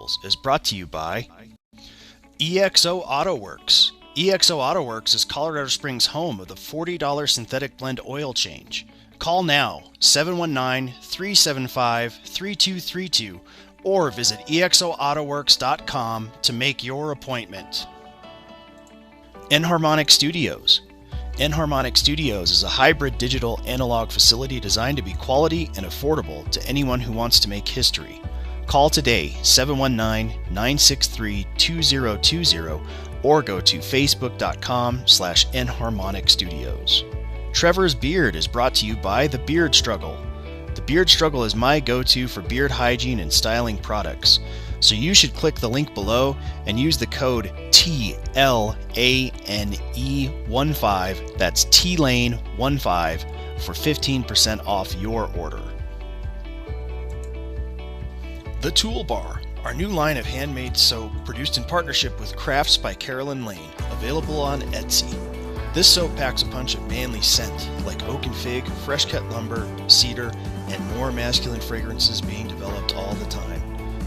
Tools is brought to you by EXO Auto Works. EXO Auto Works is Colorado Springs' home of the $40 synthetic blend oil change. Call now, 719-375-3232, or visit exoautoworks.com to make your appointment. Enharmonic Studios. Enharmonic Studios is a hybrid digital analog facility designed to be quality and affordable to anyone who wants to make history. Call today, 719-963-2020, or go to facebook.com/Enharmonic Studios. Trevor's Beard is brought to you by The Beard Struggle. The Beard Struggle is my go-to for beard hygiene and styling products, so you should click the link below and use the code TLANE15, that's TLANE15, for 15% off your order. The Toolbar, our new line of handmade soap produced in partnership with Crafts by Carolyn Lane, available on Etsy. This soap packs a punch of manly scent, like oak and fig, fresh cut lumber, cedar, and more masculine fragrances being developed all the time.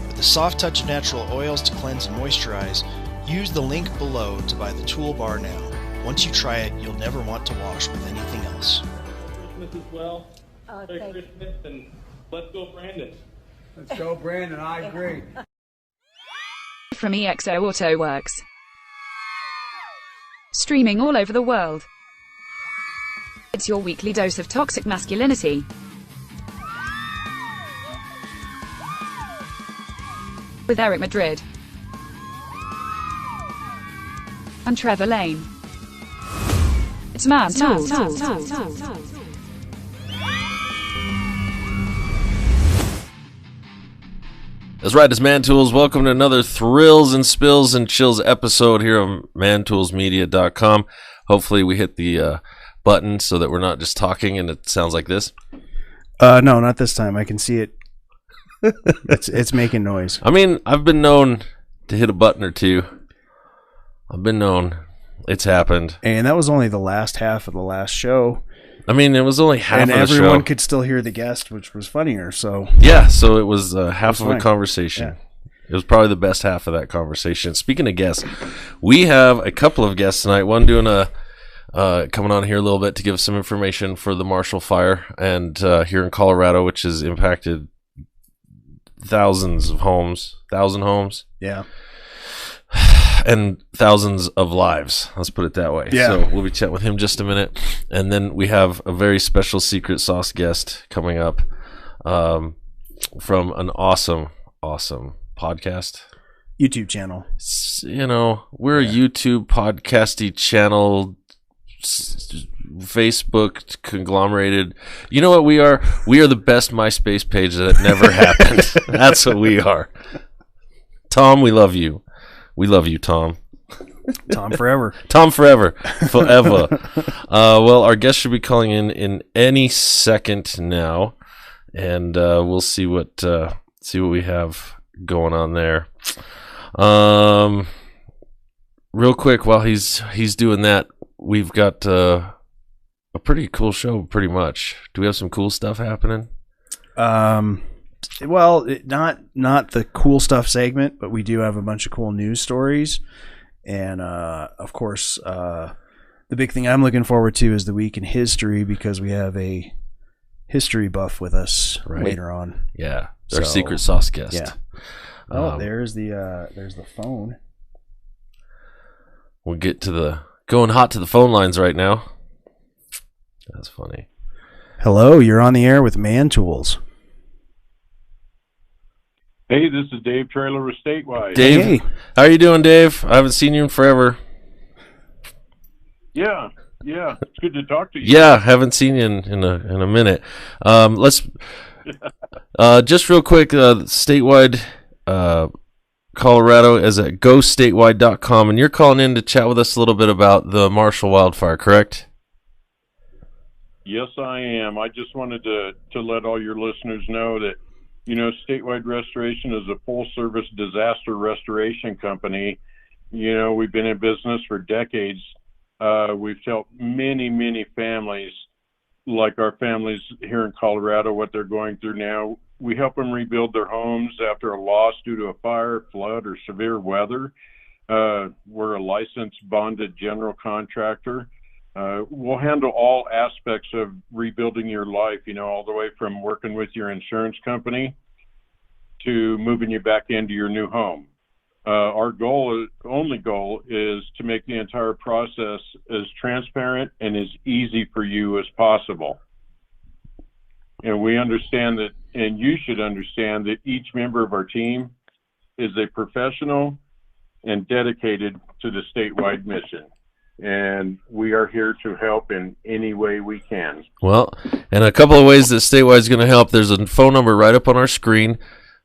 With a soft touch of natural oils to cleanse and moisturize, use the link below to buy the Toolbar now. Once you try it, you'll never want to wash with anything else. Christmas as well. Merry Christmas, and let's go, Brandon. Let's go, Brandon. I agree. From EXO Auto Works. Streaming all over the world. It's your weekly dose of toxic masculinity. With Eric Madrid and Trevor Lane. It's Man Tools. That's right, it's Man Tools. Welcome to another Thrills and Spills and Chills episode here on mantoolsmedia.com. Hopefully we hit the button so that we're not just talking and it sounds like this. No, not this time. I can see it. It's making noise. I mean, I've been known to hit a button or two. I've been known. It's happened. And that was only the last half of the last show. I mean, it was only half of the show. And everyone could still hear the guest, which was funnier. So yeah, so it was half of a conversation. Yeah. It was probably the best half of that conversation. Speaking of guests, we have a couple of guests tonight. One doing coming on here a little bit to give some information for the Marshall Fire and here in Colorado, which has impacted thousands of homes, 1,000 homes. Yeah. And thousands of lives. Let's put it that way. Yeah. So we'll be chatting with him just a minute. And then we have a very special secret sauce guest coming up from an awesome podcast. YouTube channel. You know, we're a YouTube podcasty channel, Facebook conglomerated. You know what we are? We are the best MySpace page that never happened. That's what we are. Tom, we love you. We love you, Tom. Tom forever. Tom forever. Forever. Well, our guest should be calling in any second now, and we'll see what we have going on there. Real quick, while he's doing that, we've got a pretty cool show. Pretty much. Do we have some cool stuff happening? Well, not the cool stuff segment, but we do have a bunch of cool news stories. And, of course, the big thing I'm looking forward to is the week in history, because we have a history buff with us later on. Yeah. Our secret sauce guest. Yeah. Oh, there's the phone. We'll get to going hot to the phone lines right now. That's funny. Hello, you're on the air with Man Tools. Hey, this is Dave Trailer with Statewide. Dave, hey. How are you doing, Dave? I haven't seen you in forever. Yeah, it's good to talk to you. Yeah, haven't seen you in a minute. Let's just real quick. Statewide, Colorado is at gostatewide.com, and you're calling in to chat with us a little bit about the Marshall Wildfire, correct? Yes, I am. I just wanted to let all your listeners know that, you know, Statewide Restoration is a full-service disaster restoration company. You know, we've been in business for decades. We've helped many families, like our families here in Colorado, what they're going through now. we help them rebuild their homes after a loss due to a fire, flood, or severe weather. We're a licensed bonded general contractor. We'll handle all aspects of rebuilding your life, all the way from working with your insurance company to moving you back into your new home. Our only goal is to make the entire process as transparent and as easy for you as possible. And we understand that, and you should understand that each member of our team is a professional and dedicated to the statewide mission. And we are here to help in any way we can. Well, and a couple of ways that Statewide is going to help. There's a phone number right up on our screen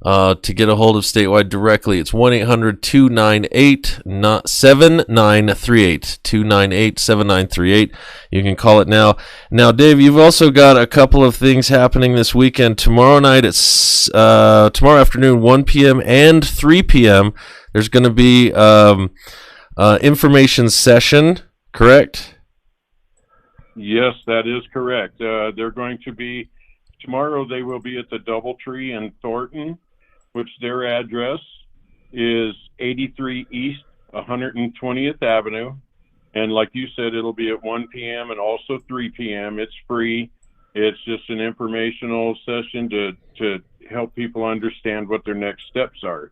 to get a hold of Statewide directly. It's 1-800-298-7938. 298-7938. You can call it now. Now, Dave, you've also got a couple of things happening this weekend. Tomorrow night, it's tomorrow afternoon, 1 p.m. and 3 p.m. There's going to be information session, correct? Yes, that is correct. They're going to be, tomorrow they will be at the DoubleTree in Thornton, which their address is 83 East 120th Avenue. And like you said, it'll be at 1 p.m. and also 3 p.m. It's free. It's just an informational session to help people understand what their next steps are.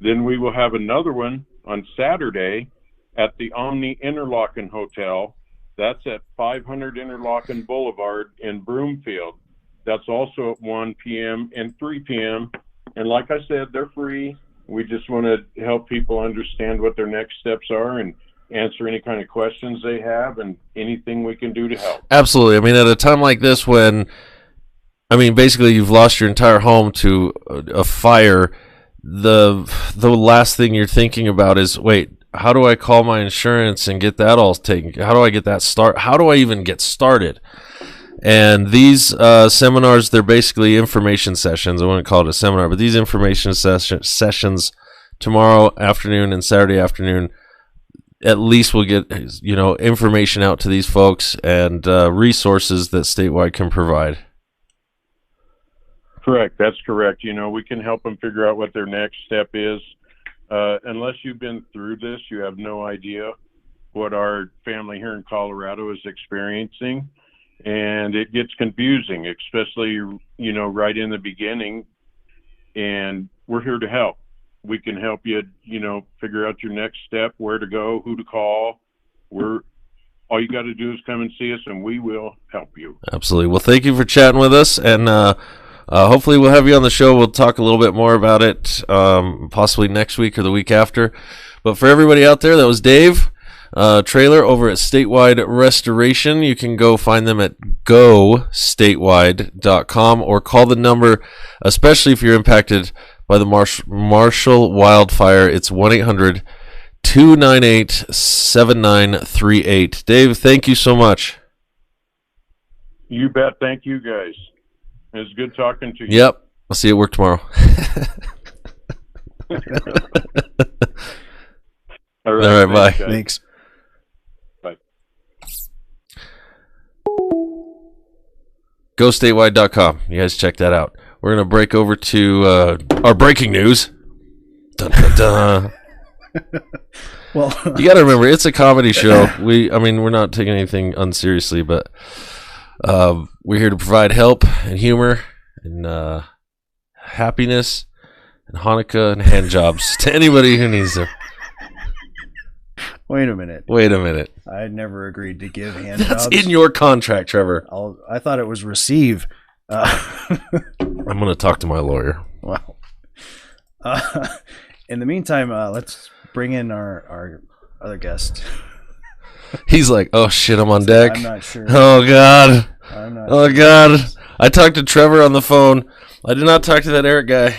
Then we will have another one on Saturday at the Omni Interlochen Hotel. That's at 500 Interlochen Boulevard in Broomfield. That's also at 1 p.m. and 3 p.m. And like I said, they're free. We just want to help people understand what their next steps are and answer any kind of questions they have and anything we can do to help. Absolutely. I mean, at a time like this when, basically you've lost your entire home to a fire, the last thing you're thinking about is, wait, how do I call my insurance and get that all taken? How do I get that how do I even get started? And these seminars, they're basically information sessions. I wouldn't call it a seminar, but these information sessions tomorrow afternoon and Saturday afternoon, at least we'll get information out to these folks and resources that Statewide can provide. Correct. That's correct. We can help them figure out what their next step is. Unless you've been through this, you have no idea what our family here in Colorado is experiencing. And it gets confusing, especially, right in the beginning. And we're here to help. We can help you, figure out your next step, where to go, who to call. All you got to do is come and see us, and we will help you. Absolutely. Well, thank you for chatting with us, and hopefully we'll have you on the show. We'll talk a little bit more about it, possibly next week or the week after. But for everybody out there, that was Dave Trailer over at Statewide Restoration. You can go find them at gostatewide.com or call the number, especially if you're impacted by the Marshall Wildfire. It's 1-800-298-7938. Dave, thank you so much. You bet. Thank you, guys. It's good talking to you. Yep. I'll see you at work tomorrow. All right, bye. Guys. Thanks. Bye. GoStatewide.com. You guys check that out. We're going to break over to our breaking news. Dun, dun, dun. Well, you got to remember, it's a comedy show. We're not taking anything unseriously, but we're here to provide help and humor and happiness and Hanukkah and hand jobs to anybody who needs them. Wait a minute. I had never agreed to give hand That's jobs. in your contract, Trevor. I thought it was receive. I'm going to talk to my lawyer. Wow. In the meantime, let's bring in our other guest. He's like, oh shit, I'm on deck. I'm not sure. Oh god. I'm God. I talked to Trevor on the phone. I did not talk to that Eric guy.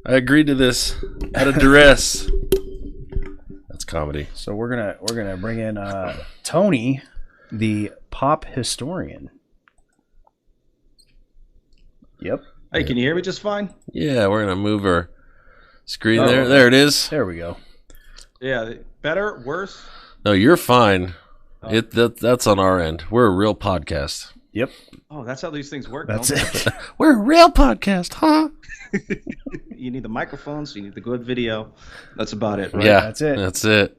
I agreed to this out of duress. That's comedy. So we're gonna bring in Tony, the pop historian. Yep. Hey, can you hear me just fine? Yeah, we're gonna move our screen there. There it is. There we go. Yeah, better, worse? No, you're fine. That's on our end. We're a real podcast. Yep. Oh, that's how these things work. That's don't it. We're a real podcast, huh? they? You need the microphones. You need the good video. That's about it, right? Yeah, That's it. That's it.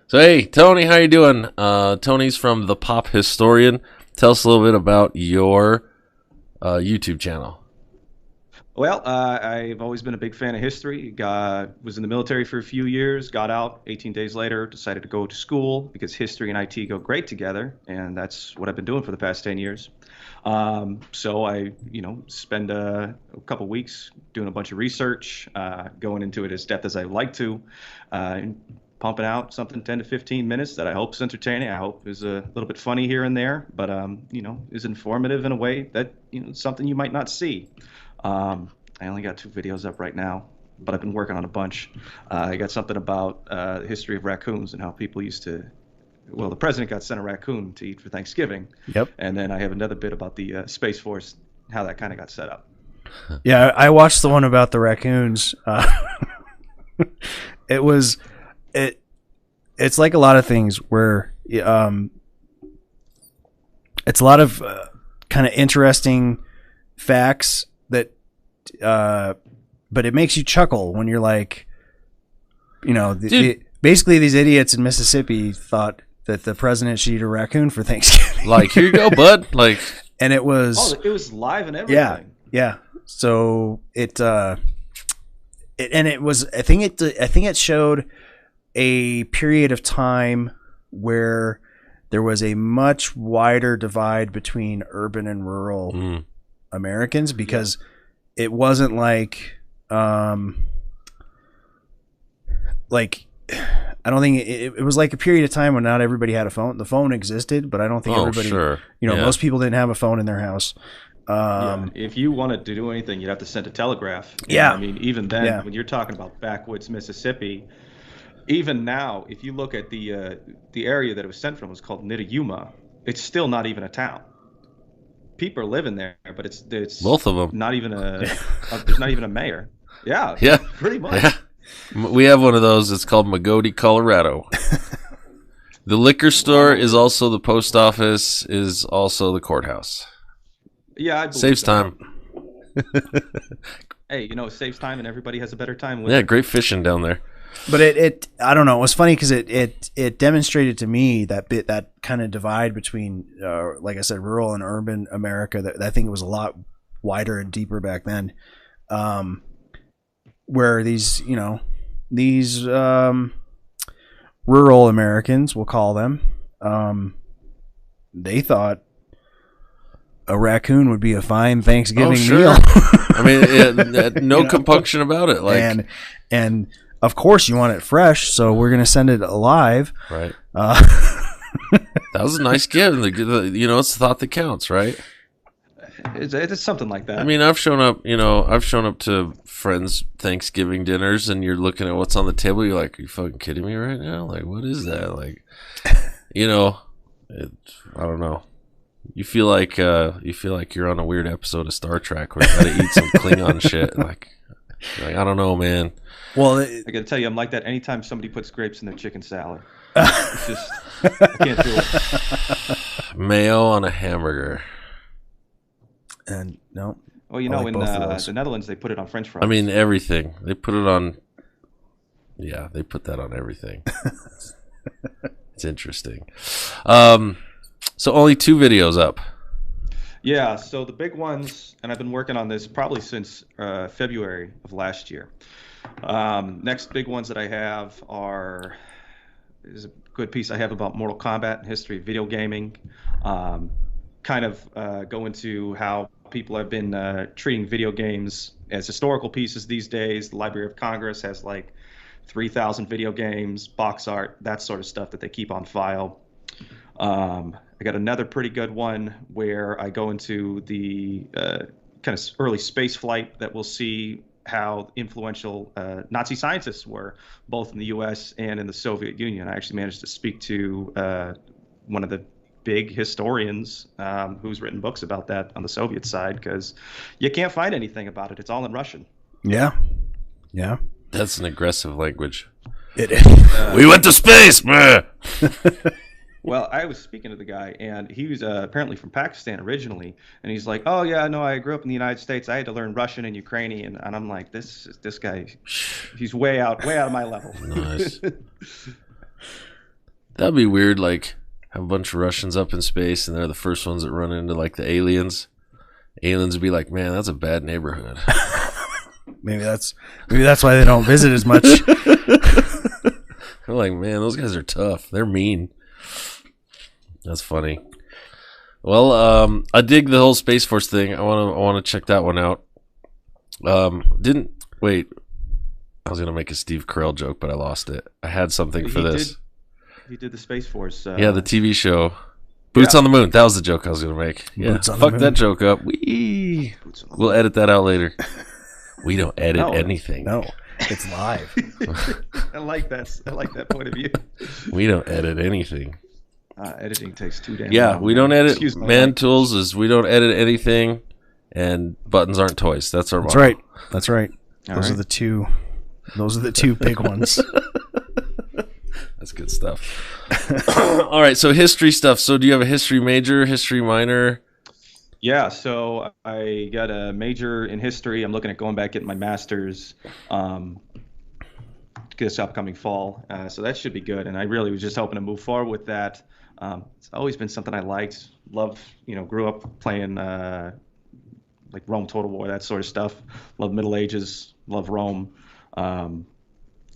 So, hey, Tony, how you doing? Tony's from The Pop Historian. Tell us a little bit about your YouTube channel. Well, I've always been a big fan of history. Was in the military for a few years, got out 18 days later, decided to go to school because history and IT go great together, and that's what I've been doing for the past 10 years. So I, spend a couple weeks doing a bunch of research, going into it as depth as I like to, and pumping out something 10 to 15 minutes that I hope is entertaining. I hope is a little bit funny here and there, but is informative in a way that something you might not see. I only got 2 videos up right now, but I've been working on a bunch. I got something about the history of raccoons and how people used to. Well, the president got sent a raccoon to eat for Thanksgiving. Yep. And then I have another bit about the Space Force, how that kind of got set up. Yeah, I watched the one about the raccoons. It's like a lot of things where it's a lot of kind of interesting facts that but it makes you chuckle when you're like, basically these idiots in Mississippi thought that the president should eat a raccoon for Thanksgiving. Like, here you go, bud. Like, and it was live and everything. Yeah. So it was. I think it showed a period of time where there was a much wider divide between urban and rural Americans because it wasn't like I don't think it was like a period of time when not everybody had a phone. The phone existed, but I don't think everybody, sure. Most people didn't have a phone in their house. If you wanted to do anything, you'd have to send a telegraph. Yeah. I mean, even then, when you're talking about backwoods Mississippi, even now, if you look at the area that it was sent from, was called Nitayuma. It's still not even a town. People are living there, but it's both of them. Not even there's not even a mayor. Yeah. Yeah. Pretty much. Yeah. We have one of those. It's called Magoti, Colorado. The liquor store is also the post office, is also the courthouse. Yeah, I believe saves so. time. Hey, it saves time, and everybody has a better time with Yeah, it. great fishing down there. But it I don't know. It was funny because it demonstrated to me that kind of divide between, like I said, rural and urban America. That I think it was a lot wider and deeper back then. Where these rural Americans, we'll call them, they thought a raccoon would be a fine Thanksgiving meal. I mean, no compunction about it. Like, and of course you want it fresh, so we're gonna send it alive. Right. That was a nice gift. It's the thought that counts, right? It's something like that. I mean, I've shown up to friends' Thanksgiving dinners, and you're looking at what's on the table. You're like, are you fucking kidding me right now? Like, what is that? Like, I don't know. You feel like you're on a weird episode of Star Trek where you gotta eat some Klingon shit. Like, I don't know, man. Well, I gotta tell you, I'm like that anytime somebody puts grapes in their chicken salad. It's just, I can't do it. Mayo on a hamburger. And no. Well, in the Netherlands, they put it on French fries. I mean, everything. They put it on. Yeah, they put that on everything. It's interesting. So only 2 videos up. Yeah, so the big ones, and I've been working on this probably since February of last year. Next big ones that I have is a good piece I have about Mortal Kombat and history of video gaming. Kind of go into how people have been treating video games as historical pieces these days. The Library of Congress has like 3,000 video games, box art, that sort of stuff that they keep on file. I got another pretty good one where I go into the kind of early space flight that we'll see how influential Nazi scientists were, both in the U.S. and in the Soviet Union. I actually managed to speak to one of the big historians who's written books about that on the Soviet side, because you can't find anything about it. It's all in Russian. Yeah. That's an aggressive language. It is. We went to space. Well, I was speaking to the guy, and he was apparently from Pakistan originally, and he's like, "Oh yeah, no, I grew up in the United States. I had to learn Russian and Ukrainian," and I'm like, "This guy, he's way out of my level." Nice. That'd be weird. Like, have a bunch of Russians up in space, and they're the first ones that run into like the aliens. Aliens would be like, "Man, that's a bad neighborhood." Maybe that's why they don't visit as much. They're like, "Man, those guys are tough. They're mean." That's funny. Well, I dig the whole Space Force thing. I want to check that one out. Wait. I was gonna make a Steve Carell joke, but I lost it. I had something for this. He did the Space Force. Yeah, the TV show. Boots on the Moon. That was the joke I was gonna make. Yeah, fuck that joke up. We'll edit that out later. We don't edit anything. No, it's live. I like that point of view. We don't edit anything. Editing takes too damn Yeah, long. we don't edit. Excuse me. Man Tools is we don't edit anything, and buttons aren't toys. That's our motto. That's right. Those are the two big ones. That's good stuff. All right, so history stuff. So do you have a history major, history minor? Yeah, so I got a major in history. I'm looking at going back getting my master's this upcoming fall. So that should be good. And I really was just hoping to move forward with that. It's always been something I liked. Love, grew up playing like Rome Total War, that sort of stuff. Love Middle Ages, love Rome.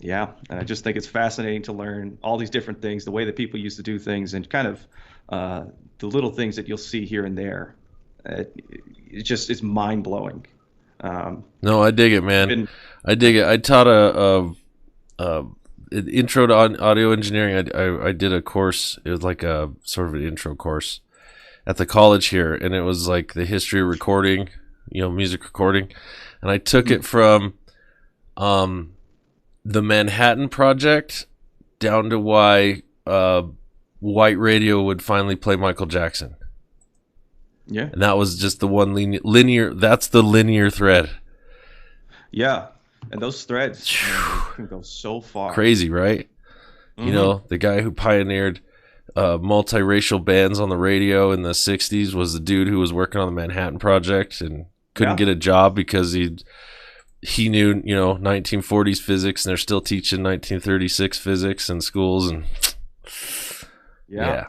Yeah, and I just think it's fascinating to learn all these different things, the way that people used to do things, and kind of the little things that you'll see here and there. It's mind-blowing. No, I dig it, man. I dig it. I taught an intro to audio engineering. I did a course. It was like a sort of an intro course at the college here, and it was like the history of recording, music recording. And I took it from the Manhattan Project down to why white radio would finally play Michael Jackson. Yeah. And that was just the one linear. That's the linear thread. Yeah. And those threads can go so far. Crazy, right? Mm-hmm. The guy who pioneered multiracial bands on the radio in the 60s was the dude who was working on the Manhattan Project and couldn't get a job because he knew, 1940s physics, and they're still teaching 1936 physics in schools. And yeah.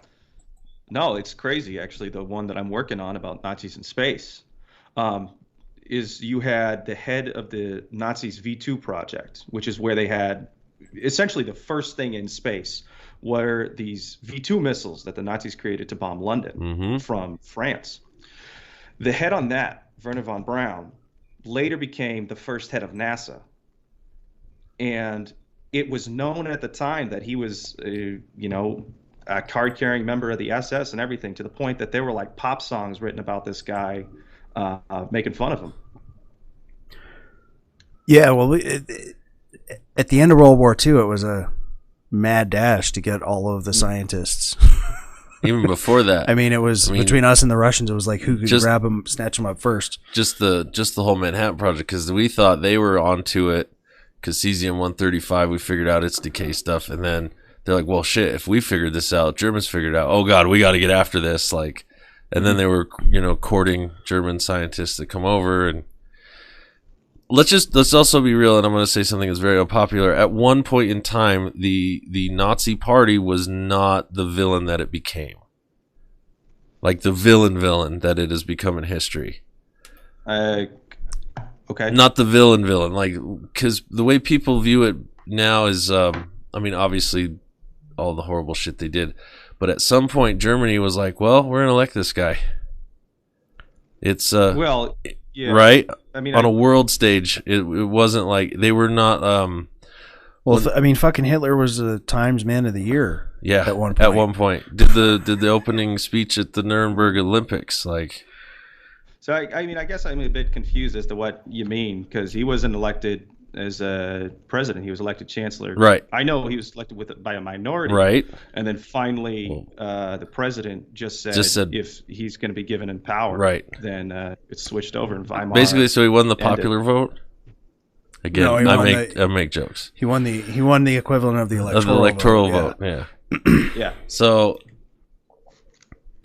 No, it's crazy, actually. The one that I'm working on about Nazis in space is you had the head of the Nazis' V2 project, which is where they had essentially the first thing in space were these V2 missiles that the Nazis created to bomb London from France. The head on that, Werner von Braun, later became the first head of NASA. And it was known at the time that he was, a card-carrying member of the SS and everything, to the point that there were like pop songs written about this guy making fun of him. Yeah, well, at the end of World War II, it was a mad dash to get all of the scientists. Even before that, it was between us and the Russians. It was like who could grab them, snatch them up first. Just the whole Manhattan Project, because we thought they were onto it. Because cesium-135, we figured out it's decay stuff, and then they're like, well, shit, if we figured this out, Germans figured it out. Oh, God, we got to get after this. And then they were, courting German scientists to come over. And let's also be real, and I'm going to say something that's very unpopular. At one point in time, the Nazi Party was not the villain that it became. Like the villain that it has become in history. Okay. Not the villain, because the way people view it now is, obviously, all the horrible shit they did. But at some point, Germany was like, well, we're going to elect this guy. It's, right? On a world stage, it wasn't like, they were not, fucking Hitler was the Times Man of the Year. Yeah. At one point. At one point. Did the opening speech at the Nuremberg Olympics, So, I guess I'm a bit confused as to what you mean, because he wasn't elected as a president. He was elected chancellor. Right. I know he was elected by a minority. Right. And then finally, the president just said if he's going to be given in power, right, then it's switched over in Weimar. Basically, so he won the popular vote. Again, No, I make jokes. He won the equivalent of the electoral vote. Yeah. Yeah. So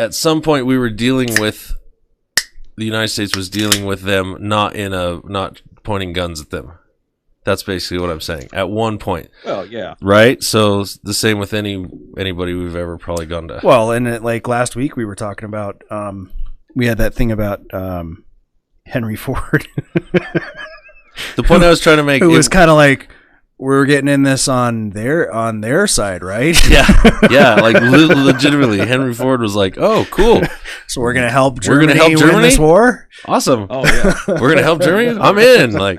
at some point we were dealing with the United States was dealing with them, not pointing guns at them. That's basically what I'm saying. At one point. Well, yeah. Right? So the same with anybody we've ever probably gone to. Well, and like last week we were talking about, we had that thing about Henry Ford. The point I was trying to make. It was kind of like, we're getting in this on their side, right? Yeah, like legitimately, Henry Ford was like, "Oh, cool! So we're gonna help Germany, we're gonna help Germany win this war. Awesome! Oh yeah, we're gonna help Germany. I'm in. Like,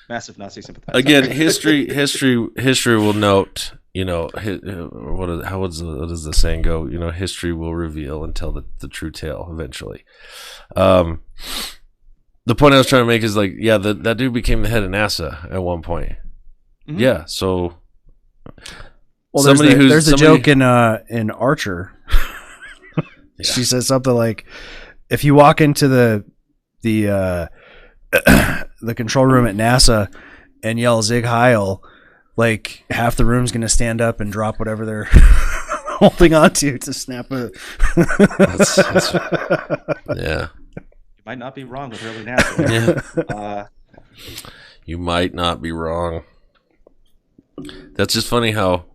massive Nazi sympathizer. Again, history will note. You know, what does the saying go? You know, history will reveal and tell the true tale eventually. The point I was trying to make is like, yeah, that dude became the head of NASA at one point. Mm-hmm. Yeah, so there's a joke in Archer. She says something like, if you walk into the control room at NASA and yell Zig Heil, like half the room's gonna stand up and drop whatever they're holding on to snap a yeah. You might not be wrong with early NASA. Yeah. You might not be wrong. That's just funny how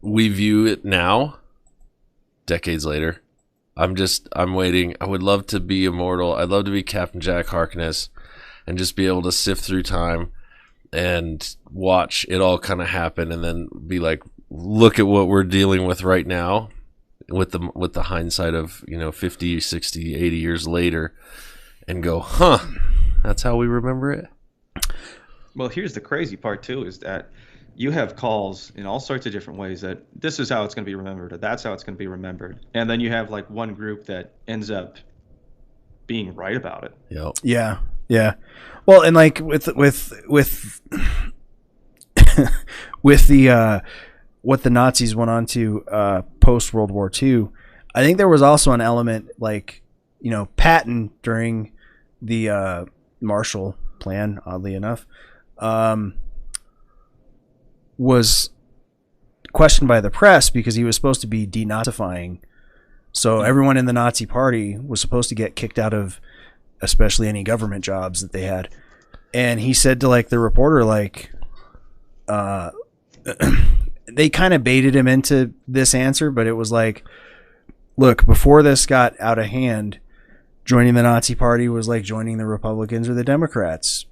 we view it now, decades later. I'm waiting. I would love to be immortal. I'd love to be Captain Jack Harkness and just be able to sift through time and watch it all kind of happen and then be like, look at what we're dealing with right now with the hindsight of, 50, 60, 80 years later and go, huh, that's how we remember it. Well, here's the crazy part, too, is that you have calls in all sorts of different ways that this is how it's going to be remembered, or that's how it's going to be remembered. And then you have, like, one group that ends up being right about it. Yep. Yeah. Yeah. Well, and, like, with the what the Nazis went on to post-World War II, I think there was also an element, like, Patton during the Marshall Plan, oddly enough, was questioned by the press because he was supposed to be denazifying. So everyone in the Nazi party was supposed to get kicked out of especially any government jobs that they had. And he said to like the reporter, like, they kind of baited him into this answer, but it was like, look, before this got out of hand, joining the Nazi party was like joining the Republicans or the Democrats.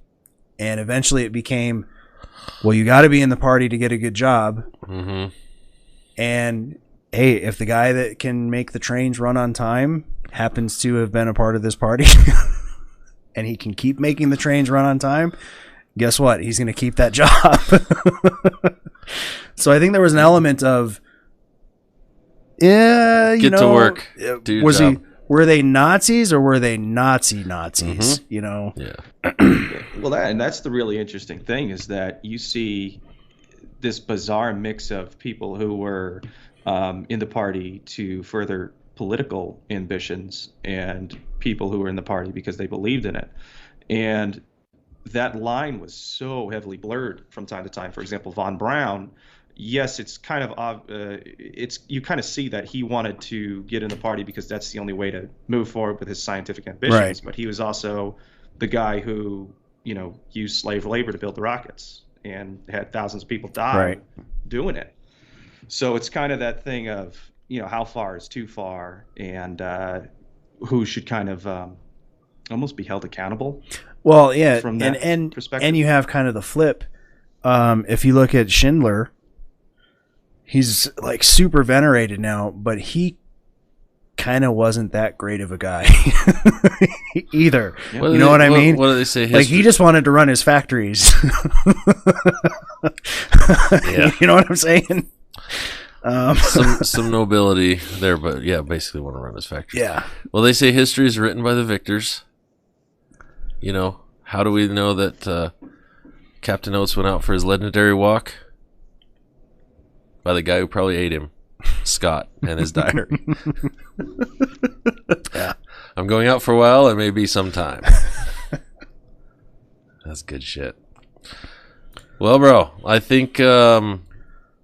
And eventually it became, well, you got to be in the party to get a good job. Mm-hmm. And hey, if the guy that can make the trains run on time happens to have been a part of this party and he can keep making the trains run on time, guess what? He's going to keep that job. So I think there was an element of, get to work. Were they Nazis or were they Nazis? Mm-hmm. Yeah. Well, that's the really interesting thing is that you see this bizarre mix of people who were in the party to further political ambitions and people who were in the party because they believed in it. And that line was so heavily blurred from time to time. For example, Von Braun, yes, it's kind of you kind of see that he wanted to get in the party because that's the only way to move forward with his scientific ambitions. Right. But he was also the guy who, used slave labor to build the rockets and had thousands of people die doing it. So it's kind of that thing of, how far is too far and who should kind of almost be held accountable. Well, yeah, from that perspective. And you have kind of the flip. If you look at Schindler, he's like super venerated now, but he kind of wasn't that great of a guy either. Yeah. You know what I mean? What do they say? Like he just wanted to run his factories. Yeah. You know what I'm saying? Some nobility there, but yeah, basically want to run his factory. Yeah. Well, they say history is written by the victors. How do we know that Captain Oates went out for his legendary walk? By the guy who probably ate him, Scott, and his diary. Yeah. I'm going out for a while. It may be some time. That's good shit. Well, bro, I think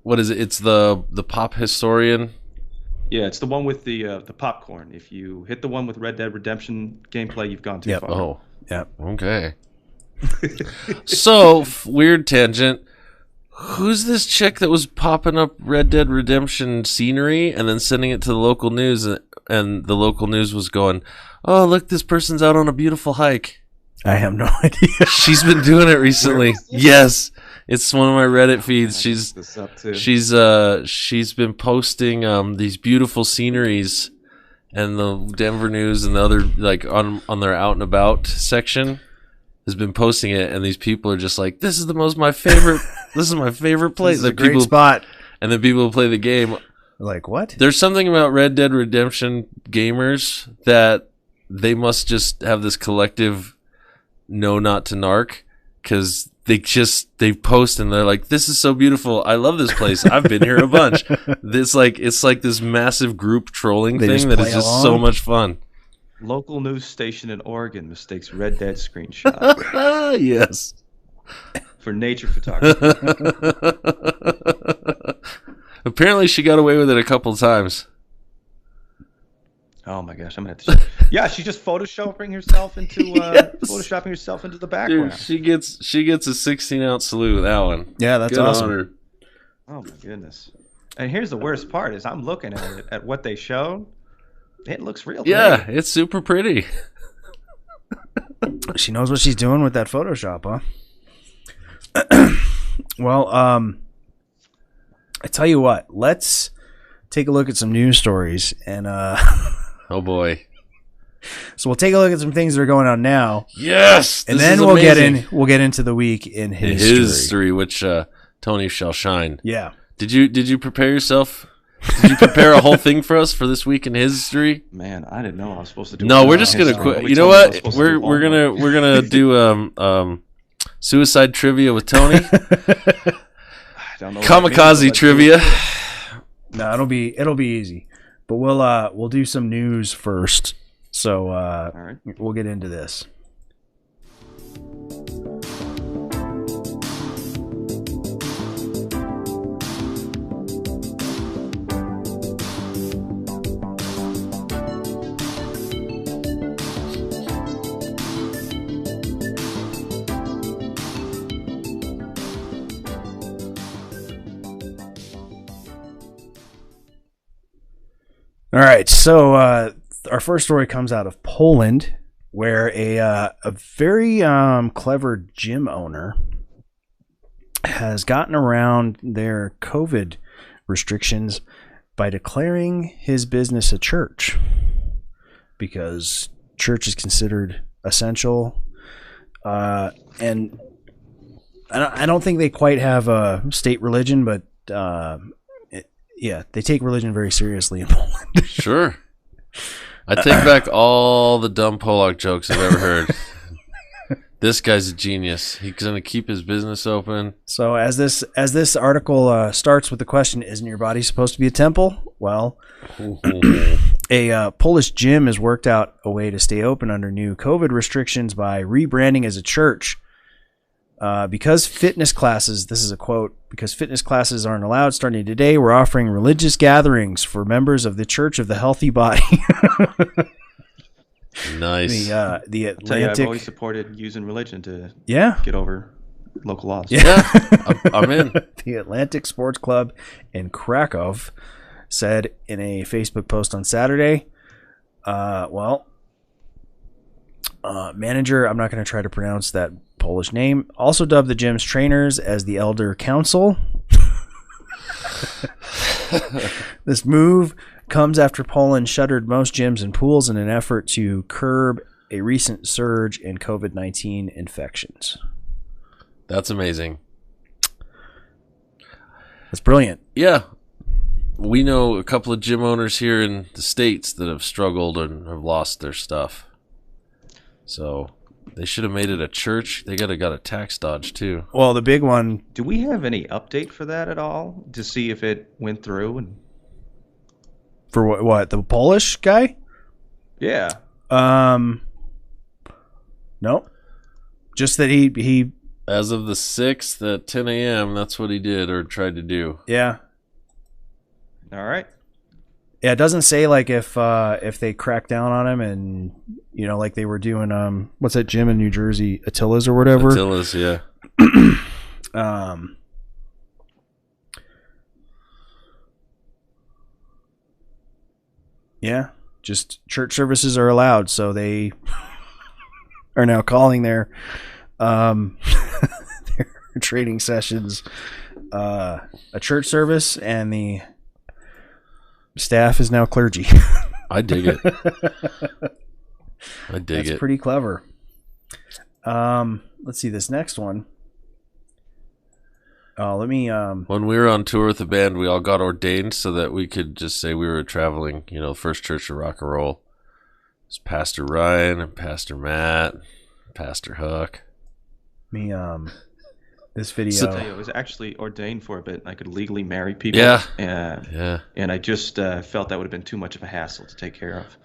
what what is it? It's the pop historian. Yeah, it's the one with the popcorn. If you hit the one with Red Dead Redemption gameplay, you've gone too far. Oh, Yep. okay. So weird tangent. Who's this chick that was popping up Red Dead Redemption scenery and then sending it to the local news, and the local news was going, "Oh, look, this person's out on a beautiful hike." I have no idea. She's been doing it recently. Yes, it's one of my Reddit feeds. She's been posting these beautiful sceneries, and the Denver News and the other like on their out and about section has been posting it, and these people are just like, "This is my favorite. This is my favorite place." This is a great spot. And then people who play the game, like, what? There's something about Red Dead Redemption gamers that they must just have this collective know not to narc, because they post and they're like, "This is so beautiful. I love this place. I've been here a bunch." It's like this massive group trolling thing that is just so much fun. Local news station in Oregon mistakes Red Dead screenshot. Yes. For nature photography. Apparently she got away with it a couple times. Oh my gosh, I'm gonna have to. Yeah, she's just photoshopping herself into the background. Dude, she gets a 16-ounce salute with that one. Yeah, that's Good awesome. on her. Oh my goodness! And here's the worst part: is I'm looking at it at what they showed. It looks real. Yeah, it's super pretty. She knows what she's doing with that Photoshop, huh? Well, I tell you what. Let's take a look at some news stories, and oh boy. So we'll take a look at some things that are going on now. Yes, and then we'll get into the week in history, which Tony shall shine. Yeah. Did you prepare yourself? Did you prepare a whole thing for us for this week in history? Man, I didn't know I was supposed to do. No, we're just gonna quit. You know what? We're gonna do suicide trivia with Tony. I don't know. Kamikaze trivia. No, it'll be easy, but we'll do some news first. So all right. We'll get into this. All right, so our first story comes out of Poland, where a very clever gym owner has gotten around their COVID restrictions by declaring his business a church, because church is considered essential, and I don't think they quite have a state religion, but yeah, they take religion very seriously in Poland. Sure. I take back all the dumb Polak jokes I've ever heard. This guy's a genius. He's going to keep his business open. So as this article starts with the question, isn't your body supposed to be a temple? Well, a Polish gym has worked out a way to stay open under new COVID restrictions by rebranding as a church. Because fitness classes, this is a quote, because fitness classes aren't allowed starting today, we're offering religious gatherings for members of the Church of the Healthy Body. Nice. The I've Atlantic. always supported using religion to get over local laws. Yeah, I'm in. The Atlantic Sports Club in Krakow said in a Facebook post on Saturday, manager, I'm not going to try to pronounce that Polish name, also dubbed the gym's trainers as the Elder Council. This move comes after Poland shuttered most gyms and pools in an effort to curb a recent surge in COVID-19 infections. That's amazing. That's brilliant. Yeah. We know a couple of gym owners here in the States that have struggled and have lost their stuff. So they should have made it a church. They got a tax dodge too. Well, the big one. Do we have any update for that at all to see if it went through? And for what the Polish guy? Yeah. No. Just that he As of the 6th at 10 a.m., that's what he did or tried to do. Yeah. All right. Yeah, it doesn't say like if they crack down on him and like they were doing what's that gym in New Jersey, Attila's or whatever. Attila's, yeah. Yeah, just church services are allowed, so they are now calling their their training sessions a church service, and the staff is now clergy. I dig it. I dig it. That's pretty clever. Let's see this next one. Let me. When we were on tour with the band, we all got ordained so that we could just say we were traveling. First Church of Rock and Roll. It's Pastor Ryan and Pastor Matt, Pastor Huck. This video. I was actually ordained for a bit. I could legally marry people. Yeah. And I just felt that would have been too much of a hassle to take care of.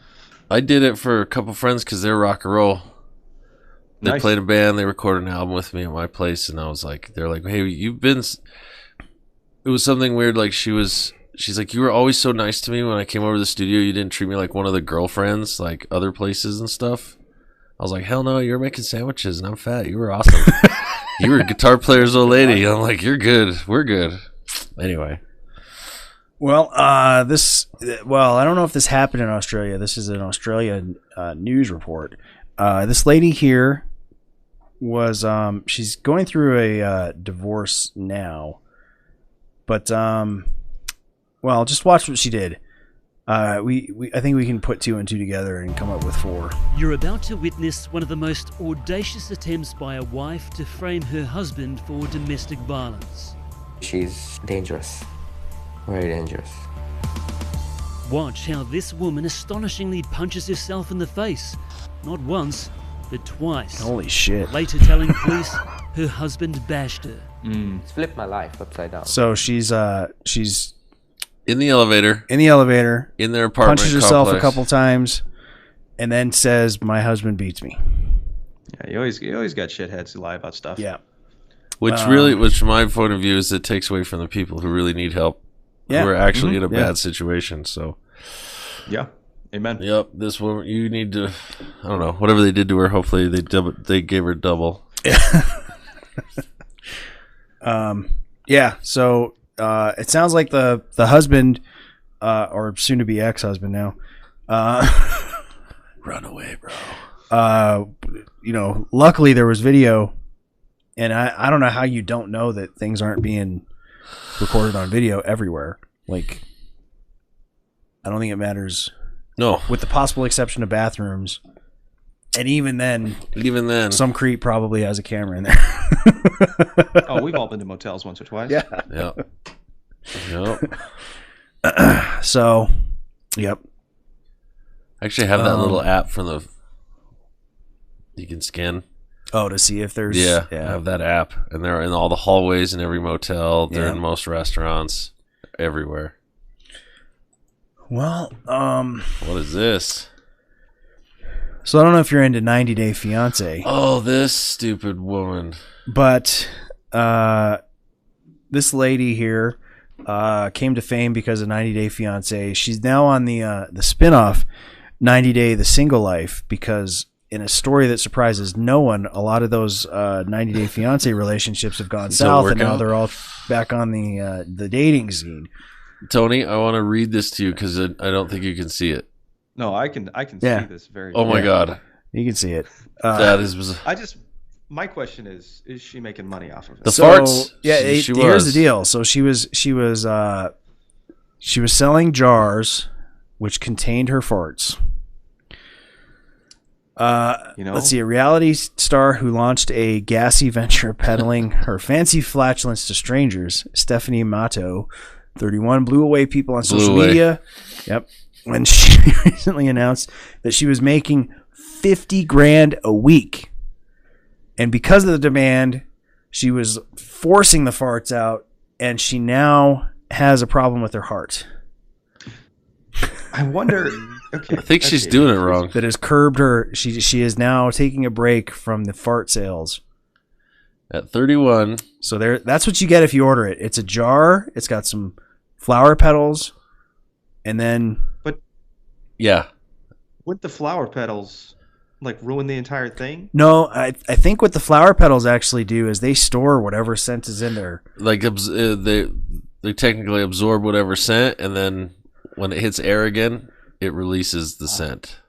I did it for a couple friends because they're rock and roll. They Nice. played a band. They recorded an album with me at my place, and I was like, they're like, hey, you've been. It was something weird. Like she's like, you were always so nice to me when I came over to the studio. You didn't treat me like one of the girlfriends, like other places and stuff. I was like, hell no, you're making sandwiches and I'm fat. You were awesome. You were a guitar player's old lady. I'm like, you're good. We're good. Anyway. Well, I don't know if this happened in Australia. This is an Australian news report. This lady here was she's going through a divorce now, but just watch what she did. I think we can put 2 and 2 together and come up with 4. You're about to witness one of the most audacious attempts by a wife to frame her husband for domestic violence. She's dangerous, very dangerous. Watch how this woman astonishingly punches herself in the face, not once, but twice. Holy shit. Later telling police her husband bashed her. It's flipped my life upside down. So she's in the elevator. In their apartment punches herself complex. a couple times, and then says, "My husband beats me." Yeah, you always got shitheads who lie about stuff. Yeah. Which from my point of view, is it takes away from the people who really need help, who are actually in a bad situation. So, yeah, amen. Yep, this woman, you need to, I don't know, whatever they did to her. Hopefully, they gave her double. Yeah. So it sounds like the husband, or soon to be ex-husband now, run away, bro. Luckily there was video. And I don't know how you don't know that things aren't being recorded on video everywhere. Like, I don't think it matters. No. With the possible exception of bathrooms. And even then, some creep probably has a camera in there. Oh, we've all been to motels once or twice. Yeah. Yep. So, yep. I actually have that little app from you can scan. Oh, to see if there's... Yeah, I have that app. And they're in all the hallways in every motel. They're in most restaurants. Everywhere. Well, what is this? So I don't know if you're into 90 Day Fiance. Oh, this stupid woman. But this lady here came to fame because of 90 Day Fiance. She's now on the spinoff 90 Day The Single Life, because in a story that surprises no one, a lot of those 90 Day Fiance relationships have gone south, and now they're all back on the dating scene. Tony, I want to read this to you because I don't think you can see it. No, I can see this very. Oh my god, you can see it. That is. My question is she making money off of it? The farts. Yeah, she was. Here's the deal. So she was selling jars which contained her farts. Let's see, a reality star who launched a gassy venture peddling her fancy flatulence to strangers, Stephanie Matto, 31, blew away people on social media. Yep. When she recently announced that she was making $50,000 a week. And because of the demand, she was forcing the farts out, and she now has a problem with her heart. I wonder. Okay, I think she's doing it wrong. That has curbed her. She is now taking a break from the fart sales. At 31. So that's what you get if you order it. It's a jar. It's got some flower petals, and then. But yeah, would the flower petals like ruin the entire thing? No, I think what the flower petals actually do is they store whatever scent is in there. Like they technically absorb whatever scent, and then when it hits air again, it releases the scent.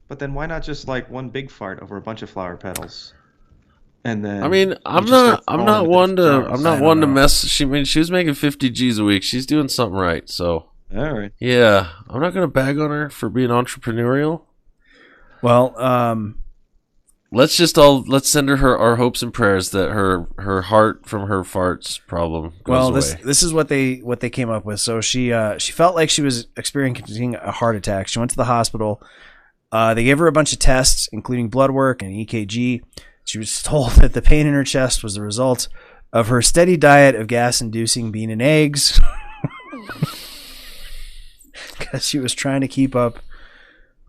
But then why not just like one big fart over a bunch of flower petals? And then I mean, I'm not one to mess. She was making 50 G's a week. She's doing something right. So all right, yeah, I'm not gonna bag on her for being entrepreneurial. Well, let's send her our hopes and prayers that her heart from her farts problem goes away. This is what they came up with. So she felt like she was experiencing a heart attack. She went to the hospital. They gave her a bunch of tests, including blood work and EKG. She was told that the pain in her chest was the result of her steady diet of gas-inducing bean and eggs, because she was trying to keep up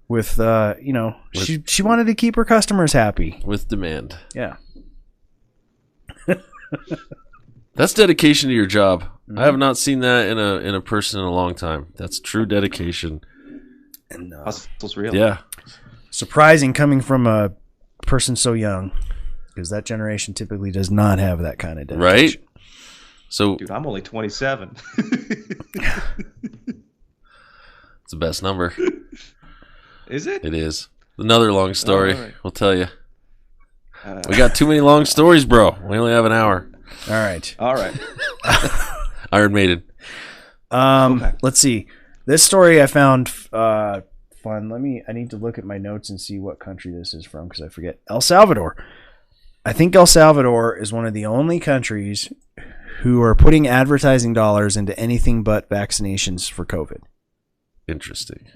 with, she wanted to keep her customers happy. With demand. Yeah. That's dedication to your job. Mm-hmm. I have not seen that in a person in a long time. That's true dedication. And hustle's real. Yeah. Surprising coming from a person so young, because that generation typically does not have that kind of dedication. Right? So, dude, I'm only 27. It's the best number. Is it? It is. Another long story. Right. We'll tell you. We got too many long stories, bro. We only have an hour. All right. Iron Maiden. Okay. Let's see. This story I found fun. I need to look at my notes and see what country this is from, because I forget. El Salvador. I think El Salvador is one of the only countries who are putting advertising dollars into anything but vaccinations for COVID. Interesting.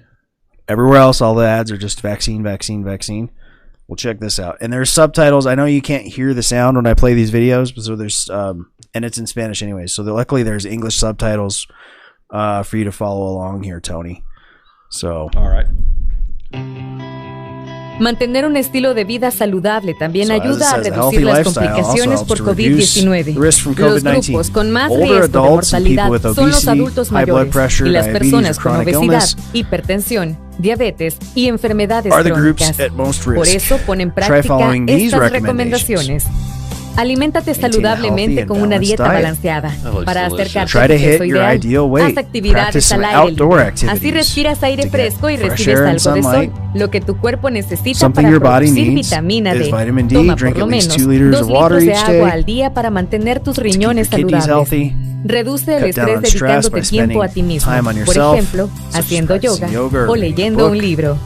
Everywhere else, all the ads are just vaccine, vaccine, vaccine. We'll check this out. And there's subtitles. I know you can't hear the sound when I play these videos, but so there's and it's in Spanish anyway. So luckily there's English subtitles for you to follow along here, Tony. So, all right. Mantener un estilo de vida saludable también ayuda a reducir las complicaciones por COVID-19. Los grupos con más riesgo de mortalidad son los adultos mayores y las personas con obesidad, hipertensión, diabetes y enfermedades crónicas. Por eso pon en práctica estas recomendaciones. Aliméntate saludablemente con una dieta balanceada. Para acercarte a tu peso ideal, haz actividades al aire libre. Así respiras aire fresco y recibes algo de sol, lo que tu cuerpo necesita para producir vitamina D. Toma por lo menos 2 litros de agua al día para mantener tus riñones saludables. Reduce el estrés dedicándote tiempo a ti mismo, por ejemplo, haciendo yoga o leyendo un libro.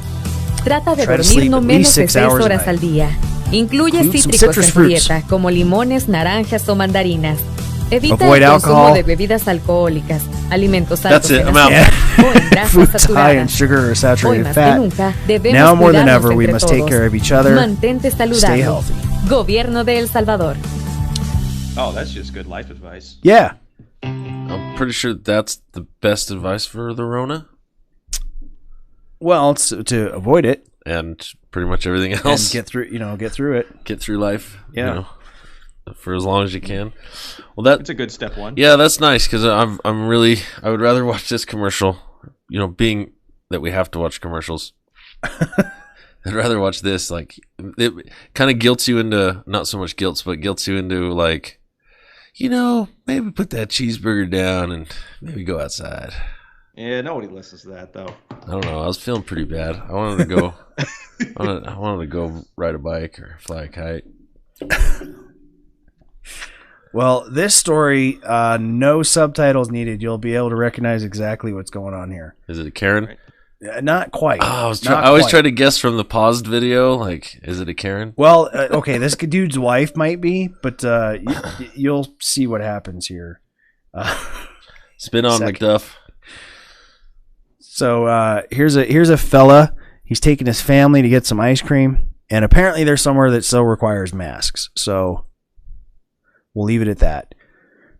Trata de dormir no menos de 6 horas al día. Incluye cítricos en tu dieta, como limones, naranjas o mandarinas. Evita el consumo de bebidas alcohólicas, alimentos altos en azúcar o en grasas saturadas. Hoy más que nunca debemos cuidarnos entre todos. Mantente saludable. Gobierno de El Salvador. Oh, that's just good life advice. Yeah. I'm pretty sure that's the best advice for the Rona. Well, it's to avoid it. And pretty much everything else. And get through it. Get through life. Yeah. For as long as you can. Well, it's a good step one. Yeah, that's nice, because I would rather watch this commercial, being that we have to watch commercials. I'd rather watch this. Like, it kind of guilts you into, not so much guilts, but guilts you into, like, maybe put that cheeseburger down and maybe go outside. Yeah, nobody listens to that, though. I don't know. I was feeling pretty bad. I wanted to go. I wanted to go ride a bike or fly a kite. Well, this story, no subtitles needed. You'll be able to recognize exactly what's going on here. Is it a Karen? Not quite. Oh, I always try to guess from the paused video. Like, is it a Karen? Well, okay, this dude's wife might be, but you'll see what happens here. Spin on McDuff. So here's a fella. He's taking his family to get some ice cream, and apparently there's somewhere that still requires masks. So we'll leave it at that.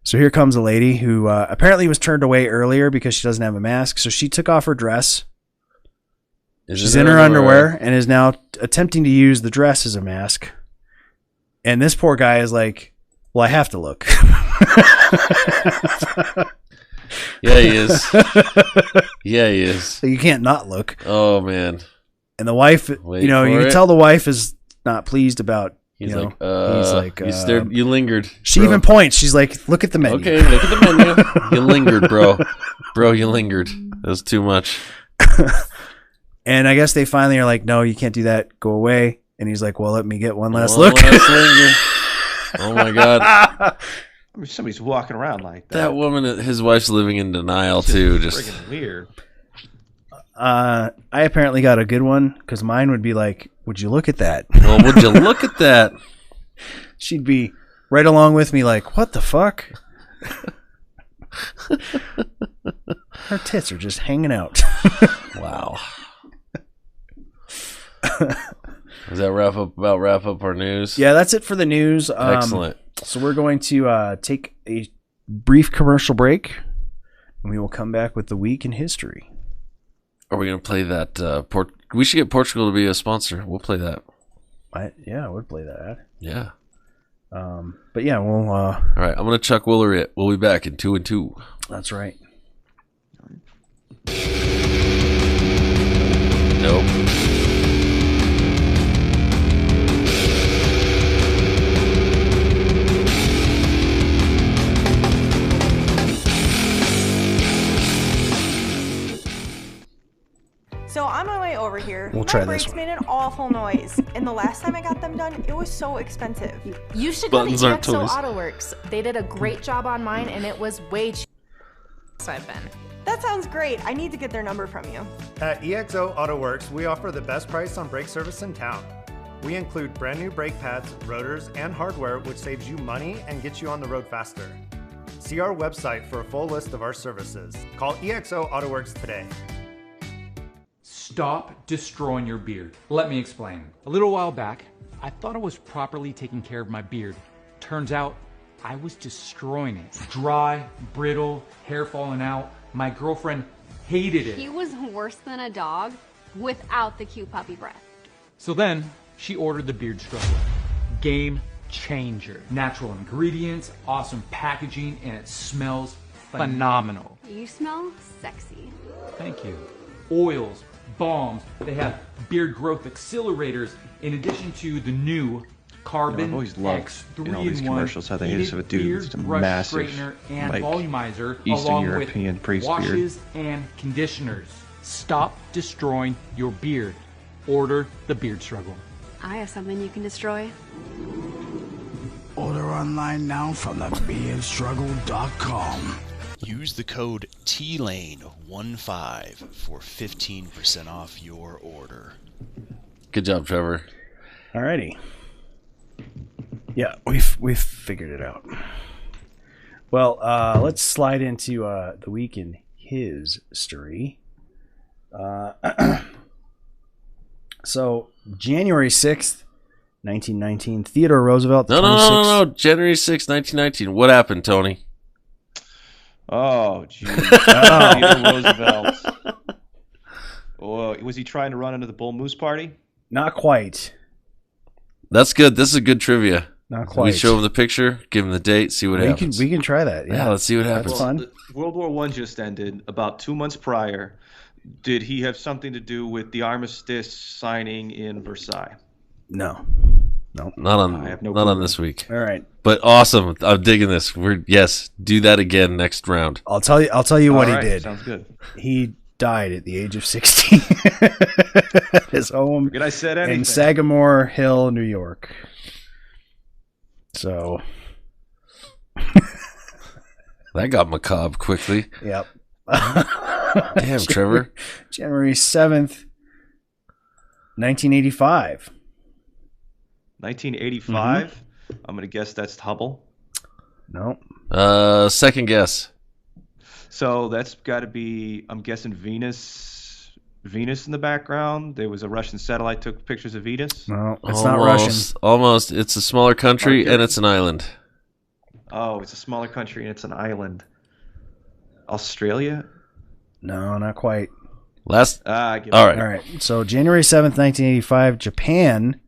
So here comes a lady who apparently was turned away earlier because she doesn't have a mask. So she took off her dress. She's in her underwear and is now attempting to use the dress as a mask. And this poor guy is like, well, I have to look. Yeah, he is. Yeah, he is. So you can't not look. Oh, man. And the wife, you can tell the wife is not pleased about, he's like, you lingered. She even points. She's like, look at the menu. Okay, look at the menu. You lingered, bro. Bro, you lingered. That was too much. And I guess they finally are like, no, you can't do that. Go away. And he's like, well, let me get one last look. Oh, my God. I mean, somebody's walking around like that. That woman, his wife's living in denial, too. Just friggin' weird. I apparently got a good one because mine would be like, would you look at that? Well, would you look at that? She'd be right along with me like, what the fuck? Her tits are just hanging out. Wow. Does that wrap up our news? Yeah, that's it for the news. Excellent. So we're going to take a brief commercial break, and we will come back with the week in history. Are we going to play that? We should get Portugal to be a sponsor. We'll play that. I would play that. Yeah. But yeah, we'll. All right, I'm going to Chuck Wooler it. We'll be back in 2 and 2. That's right. Nope. So on my way over here, we'll try my this brakes one. made an awful noise, and the last time I got them done, it was so expensive. You should go to EXO AutoWorks. They did a great job on mine, and it was way cheaper than I've been. That sounds great. I need to get their number from you. At EXO AutoWorks, we offer the best price on brake service in town. We include brand new brake pads, rotors, and hardware, which saves you money and gets you on the road faster. See our website for a full list of our services. Call EXO AutoWorks today. Stop destroying your beard. Let me explain. A little while back, I thought I was properly taking care of my beard. Turns out, I was destroying it. Dry, brittle, hair falling out. My girlfriend hated it. He was worse than a dog without the cute puppy breath. So then, she ordered the Beard Struggle. Game changer. Natural ingredients, awesome packaging, and it smells phenomenal. You smell sexy. Thank you. Oils, balms, they have beard growth accelerators in addition to the new Carbon I've always loved X in all these commercials how they just have a dude with just a massive straightener and like volumizer Eastern along European with priest washes beard. and conditioners. Stop destroying your beard. Order the Beard Struggle. I have something you can destroy. Order online now from thebeardstruggle.com. Use the code TLANE15 for 15% off your order. Good job, Trevor. Alrighty. Yeah, we've figured it out. Well, let's slide into the week in history. So, January 6th, 1919, Theodore Roosevelt. No. January 6th, 1919. What happened, Tony? Oh, geez. Theodore Roosevelt. Oh, was he trying to run into the Bull Moose Party? Not quite. That's good. This is a good trivia. Not quite. We show him the picture, give him the date, see what happens. We can try that. Yeah, let's see what happens. That's fun. World War I just ended. About 2 months prior, did he have something to do with the armistice signing in Versailles? No. Not on this week. All right. But awesome. I'm digging this. Do that again next round. I'll tell you what he did. Sounds good. He died at the age of 16 at his home I said anything. in Sagamore Hill, New York. So that got macabre quickly. Yep. Damn, Trevor. January 7th, 1985. 1985? Mm-hmm. I'm going to guess that's Hubble. No. Second guess. So that's got to be, I'm guessing Venus in the background. There was a Russian satellite took pictures of Venus. No, it's not Russian. Almost. It's a smaller country and it's an island. Oh, it's a smaller country and it's an island. Australia? No, not quite. All right. So January 7th, 1985, Japan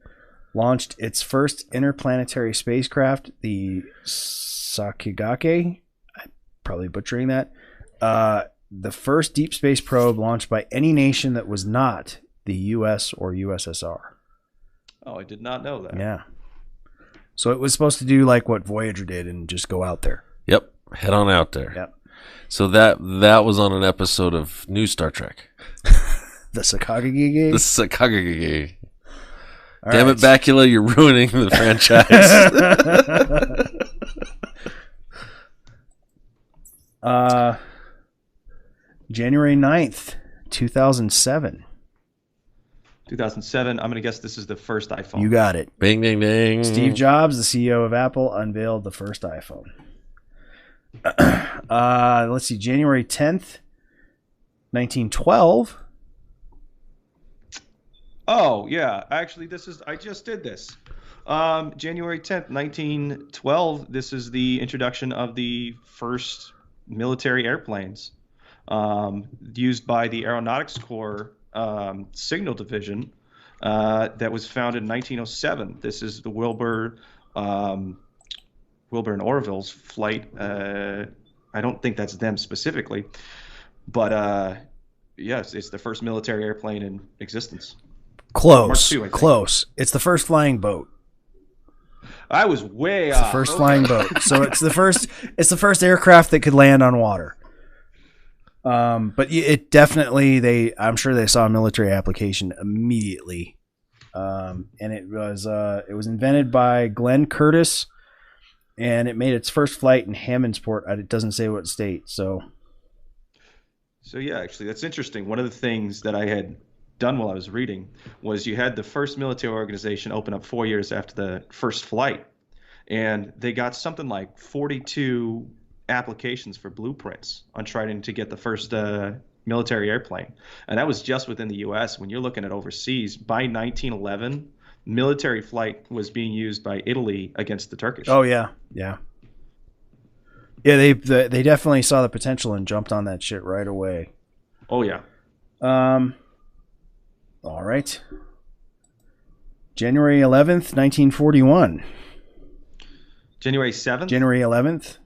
launched its first interplanetary spacecraft, the Sakigake. I'm probably butchering that. The first deep space probe launched by any nation that was not the U.S. or USSR. Oh, I did not know that. Yeah. So it was supposed to do like what Voyager did and just go out there. Yep. Head on out there. Yep. So that was on an episode of New Star Trek. The Sakagage? The Sakagage. Damn it, Bakula, you're ruining the franchise. January 9th, 2007. 2007. I'm going to guess this is the first iPhone. You got it. Bing, ding, ding. Steve Jobs, the CEO of Apple, unveiled the first iPhone. Let's see. January 10th, 1912. Oh, yeah. Actually, I just did this. January 10th, 1912. This is the introduction of the first military airplanes used by the Aeronautics Corps Signal Division that was founded in 1907. This is the Wilbur and Orville's flight. I don't think that's them specifically, but yes, it's the first military airplane in existence. Close. Close. It's the first flying boat. I was way off. It's the first flying boat. So it's the first aircraft that could land on water. But it definitely I'm sure they saw a military application immediately. And it was invented by Glenn Curtiss, and it made its first flight in Hammondsport. It doesn't say what state. So yeah, actually that's interesting. One of the things that I had done while I was reading was you had the first military organization open up 4 years after the first flight, and they got something like 42 applications for blueprints on trying to get the first military airplane, and that was just within the U.S. When you're looking at overseas, by 1911, military flight was being used by Italy against the Turkish. Oh yeah. They definitely saw the potential and jumped on that shit right away. Oh yeah. All right. January 11th, 1941. January 7th? January 11th,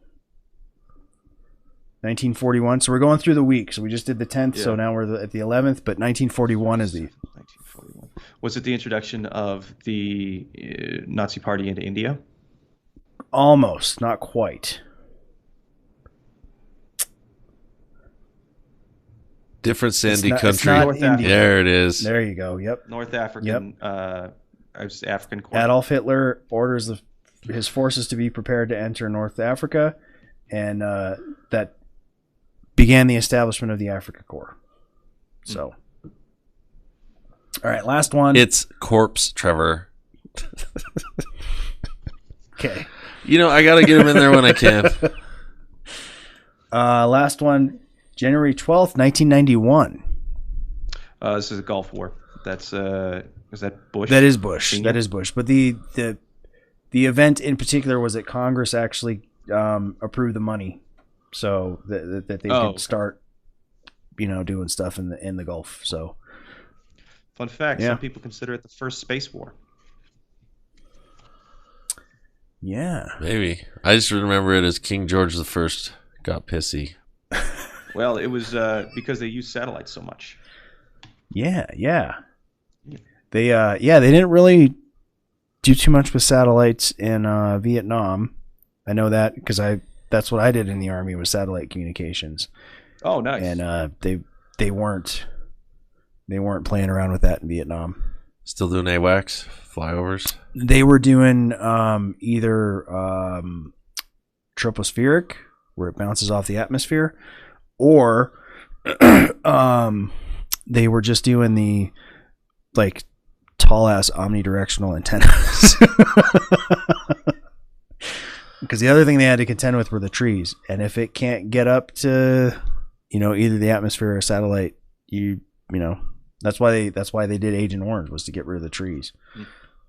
1941. So we're going through the week. So we just did the 10th, so now we're at the 11th, but 1941 is the... 1941. Was it the introduction of the Nazi Party into India? Almost, not quite. Different sandy country. There it is. There you go. Yep. North African. African. Adolf Hitler orders his forces to be prepared to enter North Africa, and that began the establishment of the Africa Corps. So, all right, last one. It's corpse, Trevor. Okay. I got to get him in there when I can. Last one. January 12th, 1991. This is a Gulf War. Is that Bush? That is Bush. Senior? That is Bush. But the event in particular was that Congress actually approved the money, so that they could start, doing stuff in the Gulf. So, fun fact: some people consider it the first space war. Yeah, maybe. I just remember it as King George I got pissy. Well, it was because they used satellites so much. Yeah. They didn't really do too much with satellites in Vietnam. I know that because that's what I did in the Army, was satellite communications. Oh, nice. And they weren't playing around with that in Vietnam. Still doing AWACS flyovers? They were doing either tropospheric, where it bounces off the atmosphere, or they were just doing the tall ass omnidirectional antennas. Because the other thing they had to contend with were the trees, and if it can't get up to either the atmosphere or satellite, that's why they did Agent Orange, was to get rid of the trees.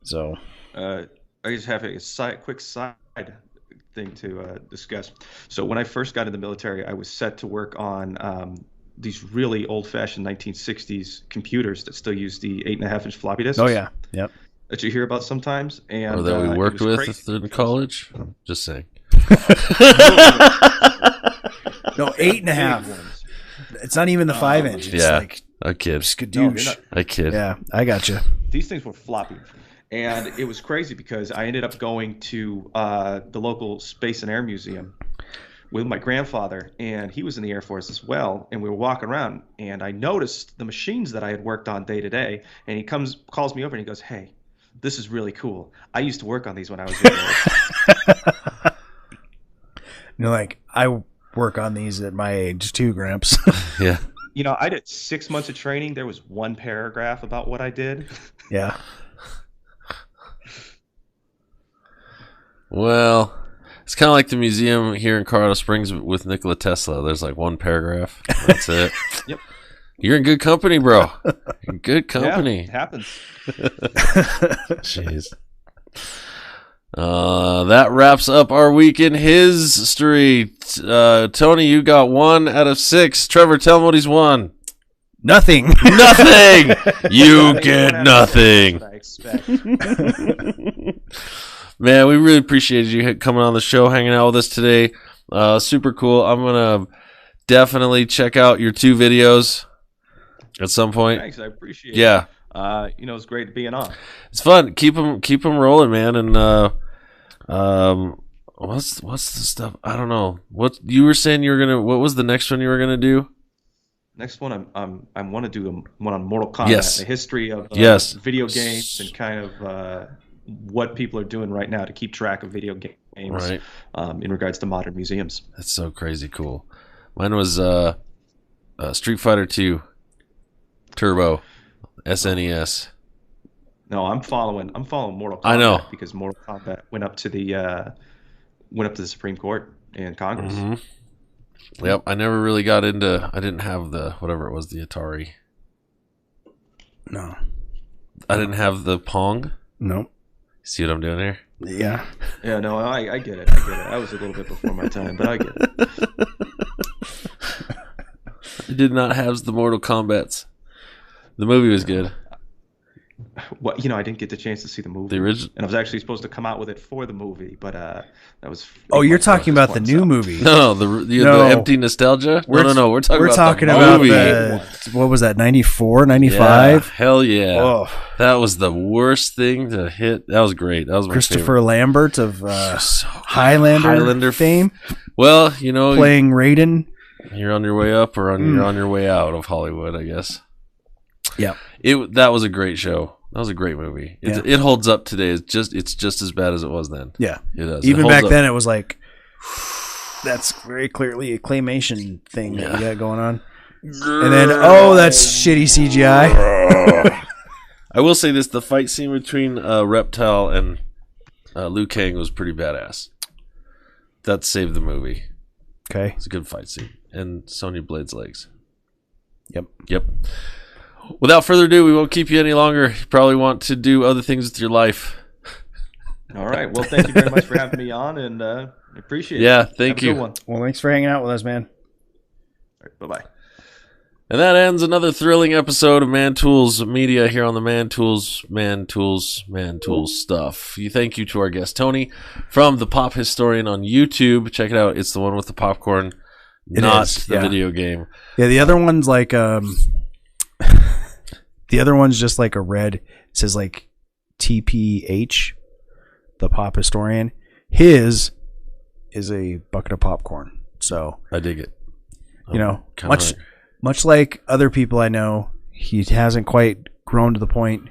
So I just have a quick side thing to discuss. So when I first got in the military, I was set to work on these really old-fashioned 1960s computers that still use the 8.5-inch floppy disks. Oh yeah, yep. that you hear about sometimes, and or that we worked with in college. Just saying. No, 8.5. It's not even the 5-inch. It's like I kid. Skadoosh. I kid. Yeah, I got you. These things were floppy. And it was crazy because I ended up going to the local Space and Air Museum with my grandfather, and he was in the Air Force as well. And we were walking around, and I noticed the machines that I had worked on day to day. And he calls me over, and he goes, "Hey, this is really cool. I used to work on these when I was your age." You're like, I work on these at my age too, Gramps. Yeah. You know, I did 6 months of training. There was one paragraph about what I did. Yeah. Well, it's kind of like the museum here in Colorado Springs with Nikola Tesla. There's like one paragraph. That's it. Yep. You're in good company, bro. You're in good company. Yeah, it happens. Jeez. That wraps up our week in history. Tony, you got 1 out of 6. Trevor, tell him what he's won. Nothing. Nothing. You get nothing. I expect. Man, we really appreciated you coming on the show, hanging out with us today. Super cool. I'm going to definitely check out your 2 videos at some point. Thanks, I appreciate it. You know, it's great being on. It's fun. Keep them rolling, man. And what's the stuff? I don't know. What you were saying you were gonna? What was the next one you were gonna do? Next one, I want to do one on Mortal Kombat, Yes. the history of Yes. video games, and kind of what people are doing right now to keep track of video games, Right. In regards to modern museums. That's so crazy cool. Mine was Street Fighter 2 Turbo SNES. No, I'm following Mortal Kombat. I know. Because Mortal Kombat went up to the Supreme Court and Congress. Mm-hmm. Yep, I never really got into. I didn't have the whatever it was, the Atari. No, I didn't have the Pong. Nope. See what I'm doing here? Yeah. Yeah, no, I get it. I was a little bit before my time, but I get it. I did not have the Mortal Kombats. The movie was good. Well, you know, I didn't get the chance to see the movie. The original, and I was actually supposed to come out with it for the movie, but that was. Oh, you're talking about the new movie? No, the empty nostalgia. No. We're talking about the movie. What was that? 94, 95? Yeah, hell yeah! Oh. That was the worst thing to hit. That was great. That was my Christopher favorite. Lambert of Highlander fame. Well, you know, playing Raiden. You're on your way up, or you're on your way out of Hollywood, I guess. Yeah. That was a great show. That was a great movie. It holds up today. It's just as bad as it was then. Yeah, it does. Even back then, it was like that's very clearly a claymation thing that we got going on. And then that's shitty CGI. I will say this: the fight scene between Reptile and Liu Kang was pretty badass. That saved the movie. Okay, it's a good fight scene, and Sonya Blade's legs. Yep. Without further ado, we won't keep you any longer. You probably want to do other things with your life. All right. Well, thank you very much for having me on, and I appreciate it. Yeah, thank you. Well, thanks for hanging out with us, man. All right, bye-bye. And that ends another thrilling episode of Man Tools Media here on the Man Tools stuff. Thank you to our guest, Tony, from The Pop Historian on YouTube. Check it out. It's the one with the popcorn, not the video game. Yeah, the other one's like... The other one's just like a red. It says like TPH, the Pop Historian. His is a bucket of popcorn. So I dig it. You know, much like other people I know, he hasn't quite grown to the point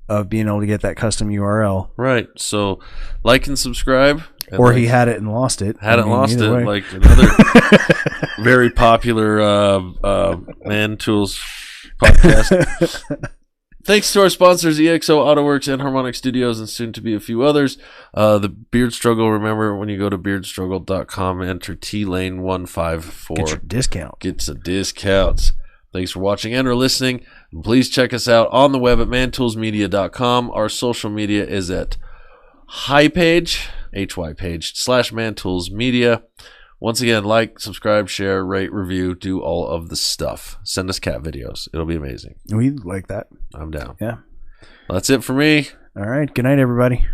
of being able to get that custom URL. Right. So like and subscribe. Or he had it and lost it. Lost it. Way. Like another very popular Man Tools podcast. Thanks to our sponsors, EXO AutoWorks, Enharmonic Studios, and soon to be a few others. The Beard Struggle, remember when you go to beardstruggle.com, enter TLane154. Get your discount. Gets a discount. Thanks for watching and or listening. And please check us out on the web at mantoolsmedia.com. Our social media is at HyPage /mantoolsmedia. Once again, like, subscribe, share, rate, review, do all of the stuff. Send us cat videos. It'll be amazing. We like that. I'm down. Yeah. Well, that's it for me. All right. Good night, everybody.